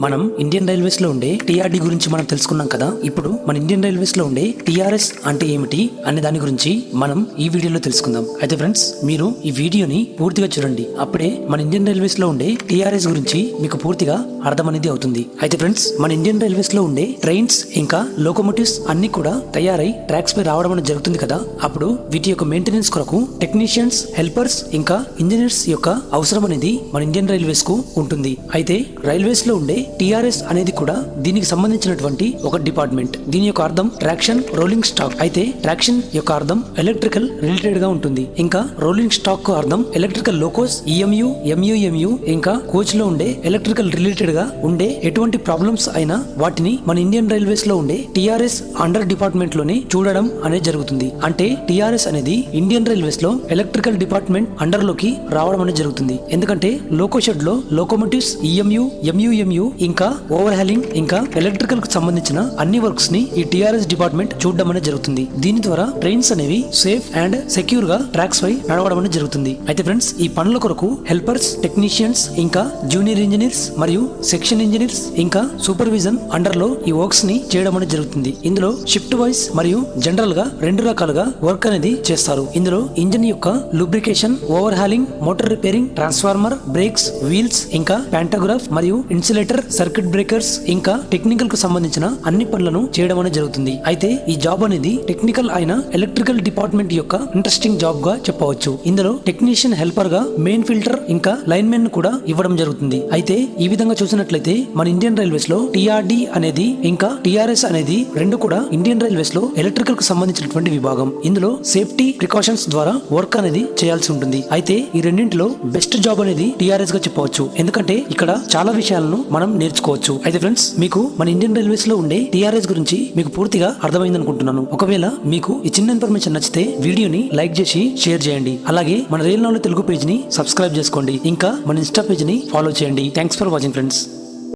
మనం Indian railways లో ఉండే టీఆర్డీ గురించి మనం తెలుసుకున్నాం కదా. ఇప్పుడు మన ఇండియన్ రైల్వేస్ లో ఉండే టీఆర్ఎస్ అంటే ఏమిటి అనే దాని గురించి మనం ఈ వీడియోలో తెలుసుకుందాం. అయితే ఫ్రెండ్స్, మీరు ఈ వీడియోని పూర్తిగా చూడండి. అప్పుడే మన ఇండియన్ రైల్వేస్ లో ఉండే టీఆర్ఎస్ గురించి మీకు పూర్తిగా అర్థం అనేది అవుతుంది. అయితే ఫ్రెండ్స్, మన ఇండియన్ రైల్వేస్ లో ఉండే ట్రైన్స్ ఇంకా లోకోమోటివ్స్ అన్ని కూడా తయారై ట్రాక్స్ పై రావడం అనేది జరుగుతుంది కదా. అప్పుడు వీటి యొక్క మెయింటెనెన్స్ కొరకు టెక్నీషియన్స్, హెల్పర్స్ ఇంకా ఇంజనీర్స్ యొక్క అవసరం అనేది మన ఇండియన్ రైల్వేస్ కు ఉంటుంది. అయితే రైల్వేస్ లో ఉండే టీఆర్ఎస్ అనేది కూడా దీనికి సంబంధించినటువంటి ఒక డిపార్ట్మెంట్. దీని యొక్క అర్థం ట్రాక్షన్ రోలింగ్ స్టాక్. అయితే ట్రాక్షన్ యొక్క అర్థం ఎలక్ట్రికల్ రిలేటెడ్ గా ఉంటుంది. ఇంకా రోలింగ్ స్టాక్ కు అర్థం ఎలక్ట్రికల్ లోకోస్, ఈఎంయు, ఎంయుఎంయు ఇంకా కోచ్ లో ఉండే ఎలక్ట్రికల్ రిలేటెడ్ గా ఉండే ఎటువంటి ప్రాబ్లమ్స్ అయినా వాటిని మన ఇండియన్ రైల్వేస్ లో ఉండే టీఆర్ఎస్ అండర్ డిపార్ట్మెంట్ లోనే చూడడం అనేది జరుగుతుంది. అంటే టీఆర్ఎస్ అనేది ఇండియన్ రైల్వేస్ లో ఎలక్ట్రికల్ డిపార్ట్మెంట్ అండర్ లోకి రావడం అనేది జరుగుతుంది. ఎందుకంటే లోకో షెడ్ లో లోకోమోటివ్స్, ఈఎంయు, ఎంయుఎంయు ఇంకా ఓవర్ హాలింగ్ ఇంకా ఎలక్ట్రికల్ కు సంబంధించిన అన్ని వర్క్స్ ని ఈ టీఆర్ఎస్ డిపార్ట్మెంట్ చూడడం అనేది జరుగుతుంది. దీని ద్వారా ట్రైన్స్ అనేవి సేఫ్ అండ్ సెక్యూర్ గా ట్రాక్స్ పై నడవడం అనేది జరుగుతుంది. అయితే ఫ్రెండ్స్, ఈ పనుల కొరకు హెల్పర్స్, టెక్నీషియన్స్ ఇంకా జూనియర్ ఇంజనీర్స్ మరియు సెక్షన్ ఇంజనీర్స్ ఇంకా సూపర్విజన్ అండర్ లో ఈ వర్క్స్ ని చేయడం అనేది జరుగుతుంది. ఇందులో షిఫ్ట్ వైస్ మరియు జనరల్ గా రెండు రకాలుగా వర్క్ అనేది చేస్తారు. ఇందులో ఇంజిన్ యొక్క lubrication, overhauling, motor repairing, transformer, brakes, wheels ఇంకా ప్యాంటోగ్రాఫ్ మరియు ఇన్సులేటర్, సర్క్యూట్ బ్రేకర్స్ ఇంకా టెక్నికల్ కు సంబంధించిన అన్ని పనులను చేయడం అనేది జరుగుతుంది. అయితే ఈ జాబ్ అనేది టెక్నికల్ అయిన ఎలక్ట్రికల్ డిపార్ట్మెంట్ యొక్క ఇంట్రెస్టింగ్ జాబ్ గా చెప్పవచ్చు. ఇందులో టెక్నీషియన్ హెల్పర్ గా మెయిన్ ఫిల్టర్ ఇంకా లైన్ మెన్ కూడా ఇవ్వడం జరుగుతుంది. అయితే ఈ విధంగా చూసినట్లయితే మన ఇండియన్ రైల్వేస్ లో టీఆర్డీ అనేది ఇంకా టీఆర్ఎస్ అనేది రెండు కూడా ఇండియన్ రైల్వేస్ లో ఎలక్ట్రికల్ కు సంబంధించినటువంటి విభాగం. ఇందులో సేఫ్టీ ప్రికాషన్స్ ద్వారా వర్క్ అనేది చేయాల్సి ఉంటుంది. అయితే ఈ రెండింటిలో బెస్ట్ జాబ్ అనేది టీఆర్ఎస్ గా చెప్పవచ్చు. ఎందుకంటే ఇక్కడ చాలా విషయాలను మనం నేర్చుకోవచ్చు. అయితే ఫ్రెండ్స్, మీకు మన ఇండియన్ రైల్వేస్ లో ఉండే టీఆర్ఎస్ గురించి మీకు పూర్తిగా అర్థమైంది అనుకుంటున్నాను. ఒకవేళ మీకు ఈ చిన్న ఇన్ఫర్మేషన్ నచ్చితే వీడియోని లైక్ చేసి షేర్ చేయండి. అలాగే మన రైల్ నాలెడ్జ్ తెలుగు పేజ్ ని సబ్స్క్రైబ్ చేసుకోండి. ఇంకా మన ఇన్స్టా పేజ్ ని ఫాలో చేయండి. Thanks for watching friends.